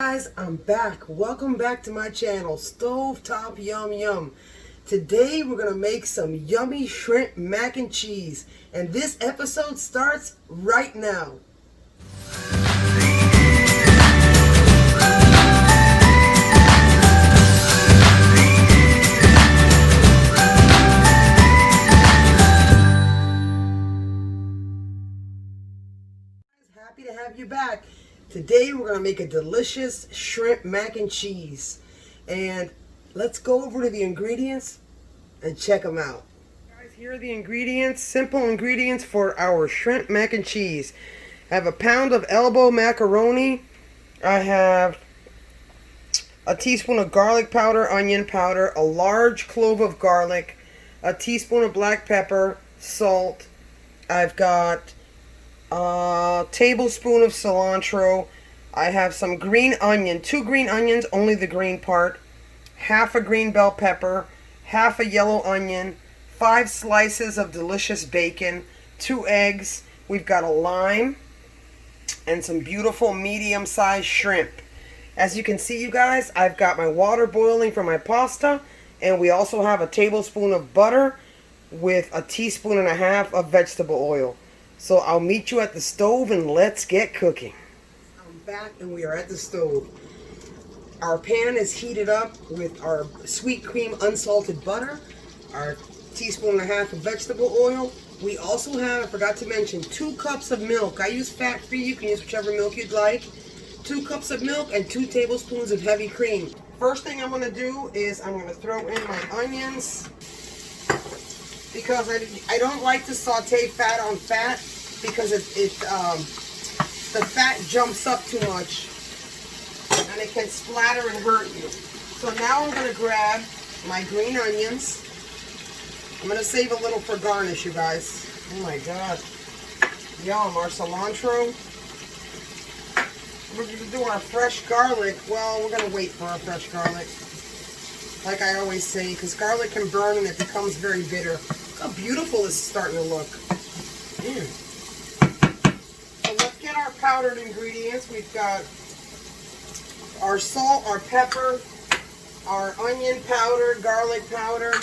Guys, I'm back. Welcome back to my channel, Stovetop Yum Yum. Today we're going to make some yummy shrimp mac and cheese, and this episode starts right now. Happy to have you back. Today we're going to make a delicious shrimp mac and cheese. And let's go over to the ingredients and check them out. Guys, here are the ingredients, simple ingredients for our shrimp mac and cheese. I have a pound of elbow macaroni. I have a teaspoon of garlic powder, onion powder, a large clove of garlic, a teaspoon of black pepper, salt. I've got a tablespoon of cilantro. I have some green onion, 2 green onions, only the green part, half a green bell pepper, half a yellow onion, 5 slices of delicious bacon, 2 eggs. We've got a lime and some beautiful medium-sized shrimp. As you can see, you guys, I've got my water boiling for my pasta, and we also have a tablespoon of butter with a teaspoon and a half of vegetable oil. So I'll meet you at the stove and let's get cooking. I'm back and we are at the stove. Our pan is heated up with our sweet cream unsalted butter, our teaspoon and a half of vegetable oil. We also have, I forgot to mention, 2 cups of milk. I use fat-free, you can use whichever milk you'd like. 2 cups of milk and 2 tablespoons of heavy cream. First thing I'm going to do is I'm going to throw in my onions, because I don't like to saute fat on fat, because the fat jumps up too much and it can splatter and hurt you. So now I'm going to grab my green onions. I'm going to save a little for garnish, you guys. Oh my god. Yum. Our cilantro. We're going to do our fresh garlic. Well, we're going to wait for our fresh garlic, like I always say, because garlic can burn and it becomes very bitter. Look how beautiful this is starting to look. So let's get our powdered ingredients. We've got our salt, our pepper, our onion powder, garlic powder,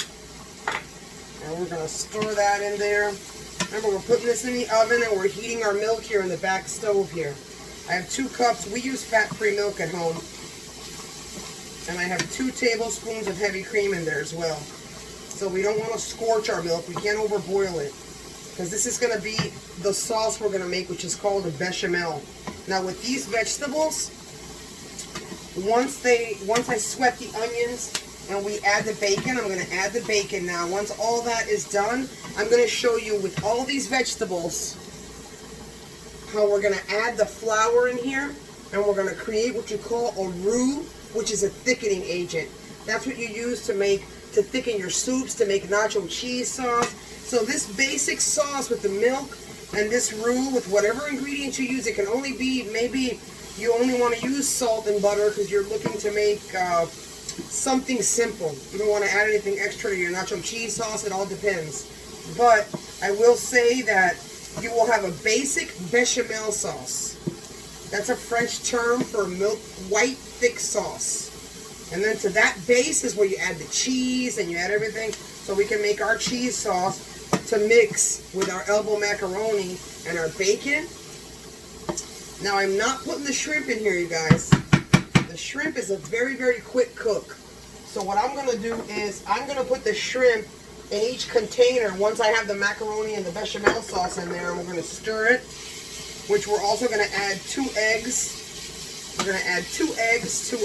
and we're going to stir that in there. Remember, we're putting this in the oven and we're heating our milk here in the back stove here. I have 2 cups. We use fat-free milk at home. And I have 2 tablespoons of heavy cream in there as well. So we don't want to scorch our milk. We can't overboil it, because this is going to be the sauce we're going to make, which is called a bechamel. Now with these vegetables, once I sweat the onions and we add the bacon, I'm going to add the bacon now. Once all that is done, I'm going to show you with all these vegetables how we're going to add the flour in here, and we're going to create what you call a roux, which is a thickening agent. That's what you use to thicken your soups, to make nacho cheese sauce. So this basic sauce with the milk and this roux with whatever ingredients you use, it can only be, maybe you only want to use salt and butter because you're looking to make something simple. You don't want to add anything extra to your nacho cheese sauce. It all depends. But I will say that you will have a basic bechamel sauce. That's a French term for milk, white, thick sauce. And then to that base is where you add the cheese and you add everything. So we can make our cheese sauce to mix with our elbow macaroni and our bacon. Now I'm not putting the shrimp in here, you guys. The shrimp is a very, very quick cook. So what I'm going to do is I'm going to put the shrimp in each container once I have the macaroni and the bechamel sauce in there, and we're going to stir it, which we're also going to add 2 eggs. We're going to add 2 eggs to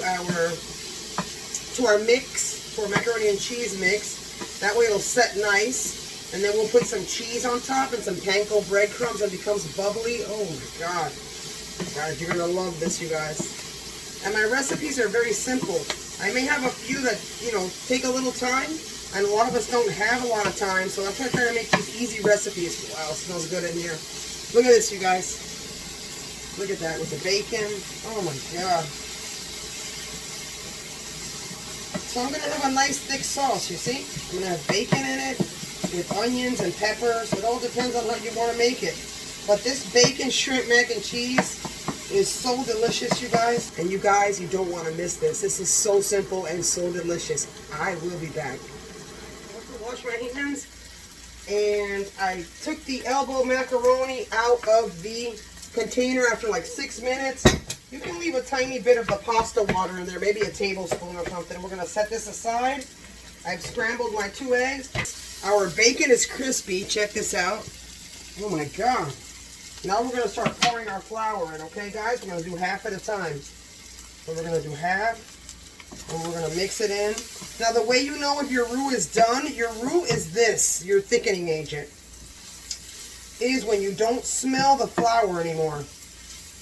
our mix, for macaroni and cheese mix. That way it'll set nice. And then we'll put some cheese on top and some panko breadcrumbs, and it becomes bubbly. Oh my god. Guys, you're going to love this, you guys. And my recipes are very simple. I may have a few that, take a little time, and a lot of us don't have a lot of time, so I'm trying to make these easy recipes. Wow, it smells good in here. Look at this, you guys. Look at that with the bacon. Oh my god. So I'm going to have a nice thick sauce, you see? I'm going to have bacon in it with onions and peppers. It all depends on how you want to make it. But this bacon shrimp mac and cheese is so delicious, you guys. And you guys, you don't want to miss this. This is so simple and so delicious. I will be back. I have to wash my hands. And I took the elbow macaroni out of the container after like 6 minutes. You can leave a tiny bit of the pasta water in there, maybe a tablespoon or something. We're going to set this aside. I've scrambled my 2 eggs. Our bacon is crispy. Check this out. Oh my God. Now we're going to start pouring our flour in, okay guys? We're going to do half at a time. So we're going to do half, and we're going to mix it in. Now the way you know if your roux is done, your roux is this, your thickening agent, is when you don't smell the flour anymore.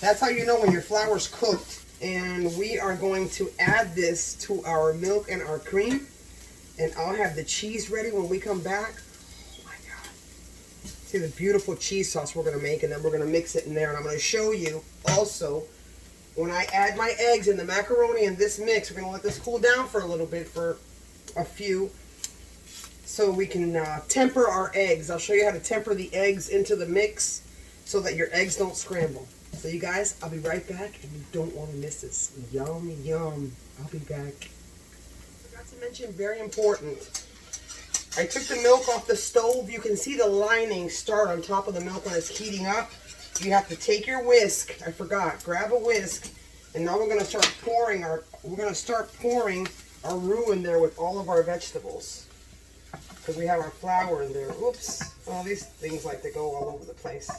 That's how you know when your flour's cooked. And we are going to add this to our milk and our cream. And I'll have the cheese ready when we come back. Oh my God. See the beautiful cheese sauce we're going to make, and then we're going to mix it in there. And I'm going to show you also, when I add my eggs and the macaroni in this mix, we're going to let this cool down for a little bit, for a few, so we can temper our eggs. I'll show you how to temper the eggs into the mix so that your eggs don't scramble. So you guys, I'll be right back, and you don't want to miss this. Yum, yum. I'll be back. Forgot to mention, very important, I took the milk off the stove. You can see the lining start on top of the milk when it's heating up. You have to take your whisk. I forgot. Grab a whisk, and now we're going to start pouring our roux in there with all of our vegetables, because we have our flour in there. Oops. All these things like to go all over the place.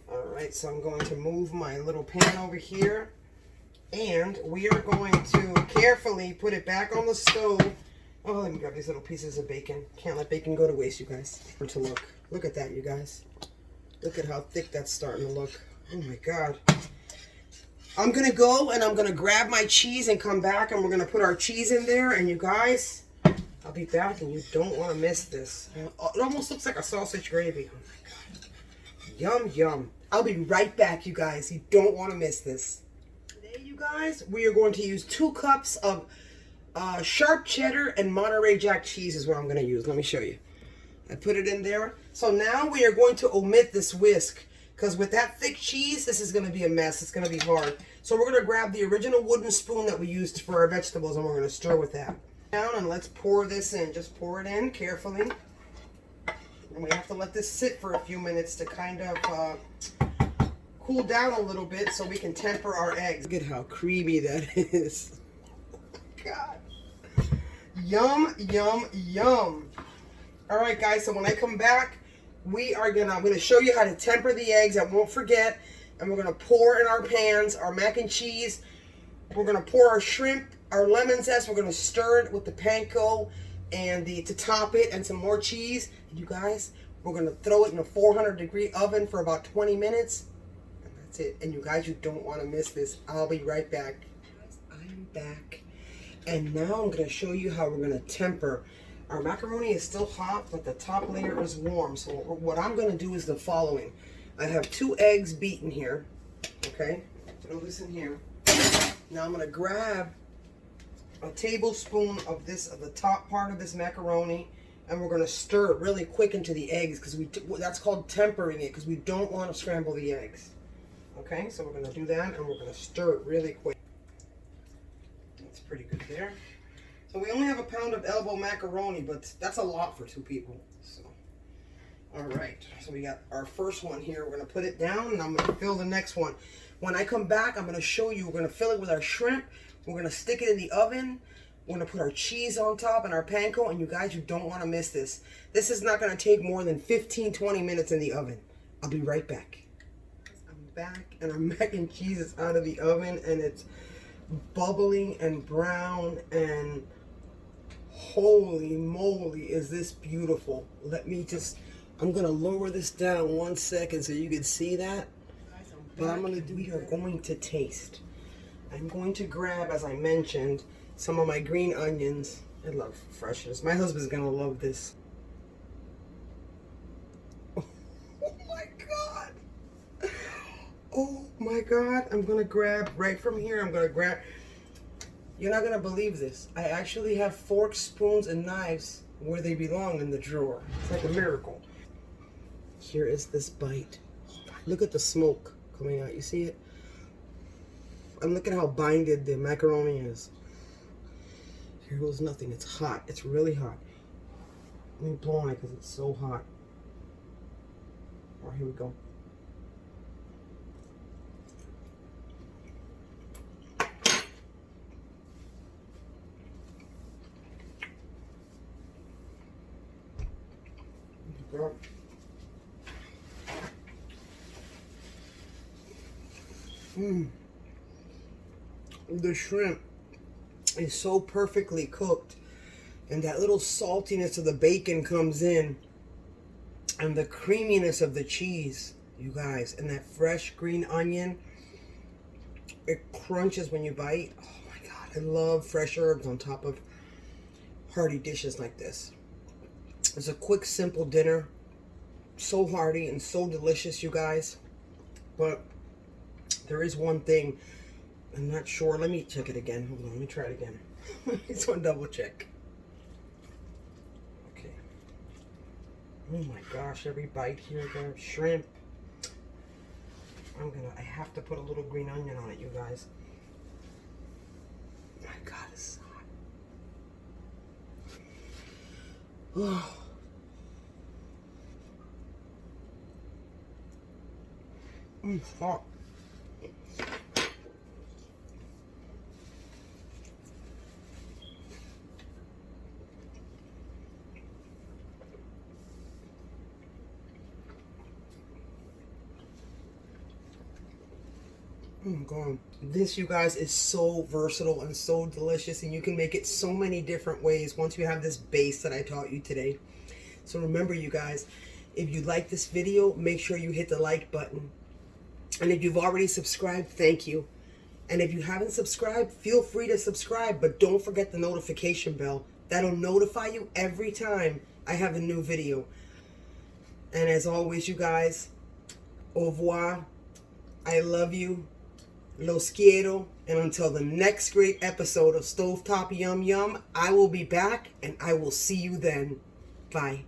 Alright, so I'm going to move my little pan over here, and we are going to carefully put it back on the stove. Oh, let me grab these little pieces of bacon. Can't let bacon go to waste, you guys. For to look. Look at that, you guys. Look at how thick that's starting to look. Oh my God. I'm going to go and I'm going to grab my cheese and come back, and we're going to put our cheese in there. And you guys, I'll be back, and you don't want to miss this. It almost looks like a sausage gravy. Oh my God. Yum, yum. I'll be right back, you guys. You don't want to miss this. Today, you guys, we are going to use 2 cups of sharp cheddar and Monterey Jack cheese is what I'm going to use. Let me show you. I put it in there. So now we are going to omit this whisk, because with that thick cheese, this is going to be a mess. It's going to be hard. So we're going to grab the original wooden spoon that we used for our vegetables, and we're going to stir with that. Down, and let's pour this in. Just pour it in carefully. And we have to let this sit for a few minutes to kind of cool down a little bit so we can temper our eggs. Look at how creamy that is. Oh my God. Yum, yum, yum. All right, guys, so when I come back, I'm going to show you how to temper the eggs. I won't forget. And we're going to pour in our pans our mac and cheese. We're going to pour our shrimp, our lemon zest. We're going to stir it with the panko and to top it, and some more cheese. And you guys, we're going to throw it in a 400-degree oven for about 20 minutes. And that's it. And you guys, you don't want to miss this. I'll be right back. Guys, I am back. And now I'm going to show you how we're going to temper. Our macaroni is still hot, but the top layer is warm. So what I'm going to do is the following. I have 2 eggs beaten here. Okay? Throw this in here. Now I'm going to grab a tablespoon of the top part of this macaroni, and we're going to stir it really quick into the eggs, because that's called tempering it, because we don't want to scramble the eggs. Okay? So we're going to do that, and we're going to stir it really quick. That's pretty good there. So we only have a pound of elbow macaroni, but that's a lot for 2 people. So, all right. So we got our first one here. We're going to put it down, and I'm going to fill the next one. When I come back, I'm going to show you. We're going to fill it with our shrimp. We're going to stick it in the oven. We're going to put our cheese on top and our panko. And you guys, you don't want to miss this. This is not going to take more than 15-20 minutes in the oven. I'll be right back. I'm back, and our mac and cheese is out of the oven, and it's bubbling and brown, and holy moly, is this beautiful. I'm going to lower this down 1 second so you can see that. But we are going to taste. I'm going to grab, as I mentioned, some of my green onions. I love freshness. My husband's going to love this. Oh my God. Oh my God. I'm going to grab right from here. You're not going to believe this. I actually have forks, spoons, and knives where they belong in the drawer. It's like a miracle. Here is this bite. Look at the smoke coming out. You see it? And look at how binded the macaroni is. Here goes nothing. It's hot. It's really hot. Let me blow on it because it's so hot. All right, here we go. The shrimp is so perfectly cooked, and that little saltiness of the bacon comes in, and the creaminess of the cheese, you guys, and that fresh green onion, it crunches when you bite. Oh my God, I love fresh herbs on top of hearty dishes like this. It's a quick, simple dinner. So hearty and so delicious, you guys. But there is one thing. I'm not sure. Let me check it again. Hold on. Let me try it again. I just want to double check. Okay. Oh my gosh. Every bite here, the shrimp. I have to put a little green onion on it, you guys. My God, it's hot. Oh. It's hot. Oh my God. This, you guys, is so versatile and so delicious, and you can make it so many different ways once you have this base that I taught you today. So remember, you guys, if you like this video, make sure you hit the like button. And if you've already subscribed, thank you. And if you haven't subscribed, feel free to subscribe, but don't forget the notification bell. That'll notify you every time I have a new video. And as always, you guys, au revoir. I love you. Los quiero. And until the next great episode of Stovetop Yum Yum, I will be back, and I will see you then. Bye.